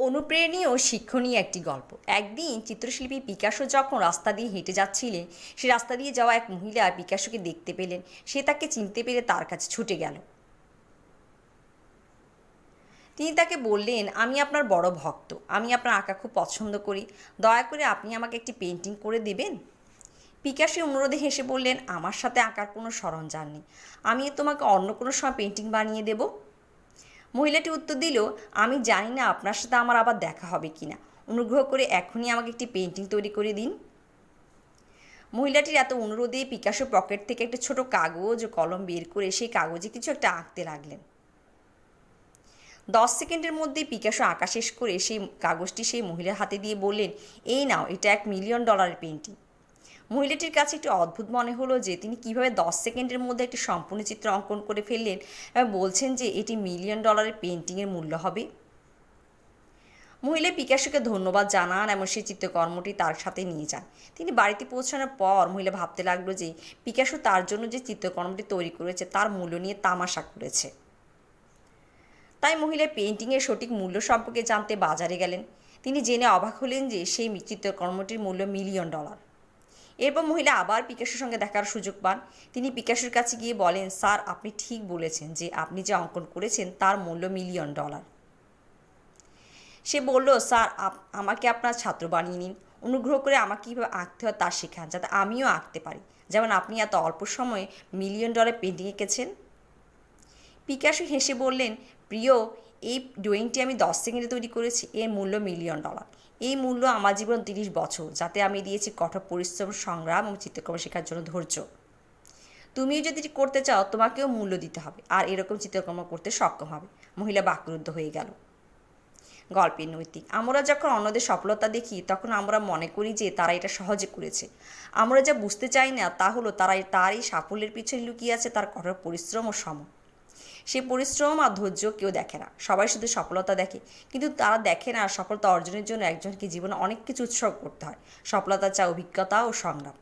অনুপ্রেরণীয় ও শিক্ষণীয় একটি গল্প। একদিন চিত্রশিল্পী পিকাসো যখন রাস্তা দিয়ে হেঁটে যাচ্ছিলেন, সে রাস্তা দিয়ে যাওয়া এক মহিলা পিকাসোকে দেখতে পেলেন। সে তাকে চিনতে পেরে তার কাছে ছুটে গেল। তিনি তাকে বললেন, আমি আপনার বড় ভক্ত, আমি আপনার আঁকা খুব পছন্দ করি, দয়া করে আপনি আমাকে একটি পেন্টিং করে দেবেন। পিকাসো অনুরোধে হেসে বললেন, আমার সাথে আঁকার কোনো সরঞ্জাম নেই, আমি তোমাকে অন্য কোনো সময় পেন্টিং বানিয়ে দেব। মহিলাটি উত্তর দিল, আমি জানি না আপনার সাথে আমার আবার দেখা হবে কি না, অনুগ্রহ করে এখনই আমাকে একটি পেন্টিং তৈরি করে দিন। মহিলাটির এত অনুরোধে পিকাসো পকেট থেকে একটা ছোট কাগজ ও কলম বের করে সেই কাগজে কিছু একটা আঁকতে লাগলেন। 10 সেকেন্ডের মধ্যে পিকাসো আঁকা শেষ করে সেই কাগজটি সেই মহিলার হাতে দিয়ে বললেন, এই নাও, এটা $1 মিলিয়ন পেন্টিং। মহিলাটির কাছে একটু অদ্ভুত মনে হলো যে তিনি কীভাবে 10 সেকেন্ডের মধ্যে একটি সম্পূর্ণ চিত্র অঙ্কন করে ফেললেন এবং বলছেন যে এটি $1 মিলিয়ন পেন্টিংয়ের মূল্য হবে। মহিলা পিকাসোকে ধন্যবাদ জানান এবং সেই চিত্রকর্মটি তার সাথে নিয়ে যান। তিনি বাড়িতে পৌঁছানোর পর মহিলা ভাবতে লাগলো যে পিকাসো তার জন্য যে চিত্রকর্মটি তৈরি করেছে তার মূল্য নিয়ে তামাশা করেছে। তাই মহিলা পেন্টিংয়ের সঠিক মূল্য সম্পর্কে জানতে বাজারে গেলেন। তিনি জেনে অবাক হলেন যে সেই চিত্রকর্মটির মূল্য $1 মিলিয়ন। এরপর মহিলা আবার পিকাসোর সঙ্গে দেখার সুযোগ পান। তিনি পিকাসোর কাছে গিয়ে বলেন, স্যার, আপনি ঠিক বলেছেন যে আপনি যে অঙ্কন করেছেন তার মূল্য $1 মিলিয়ন। সে বলল, স্যার, আমাকে আপনার ছাত্র বানিয়ে নিন, অনুগ্রহ করে আমাকে কীভাবে আঁকতে হয় তা শেখান, যাতে আমিও আঁকতে পারি, যেমন আপনি এত অল্প সময়ে $1 মিলিয়ন পেন্টিং এঁকেছেন। পিকাসো হেসে বললেন, প্রিয়, এই ড্রয়িংটি আমি 10 সেকেন্ডে তৈরি করেছি, এর মূল্য $1 মিলিয়ন। এই মূল্য আমার জীবন 30 বছর, যাতে আমি দিয়েছি কঠোর পরিশ্রম, সংগ্রাম এবং চিত্রকর্ম শেখার জন্য ধৈর্য। তুমিও যদি এটি করতে চাও, তোমাকেও মূল্য দিতে হবে আর এরকম চিত্রকর্ম করতে সক্ষম হবে। মহিলা বাকরুদ্ধ হয়ে গেল। গল্পের নৈতিক: আমরা যখন অন্যদের সফলতা দেখি তখন আমরা মনে করি যে তারা এটা সহজে করেছে। আমরা যা বুঝতে চাই না তা হলো তার এই সাফল্যের পিছনে লুকিয়ে আছে তার কঠোর পরিশ্রম ও শ্রম। সে পরিশ্রম আর ধৈর্য কেউ দেখে না, সবাই শুধু সফলতা দেখে, কিন্তু তারা দেখে না সফলতা অর্জনের জন্য একজনকে জীবনে অনেক কিছু উৎসর্গ করতে হয়। সফলতা চায় অভিজ্ঞতা ও সংগ্রাম।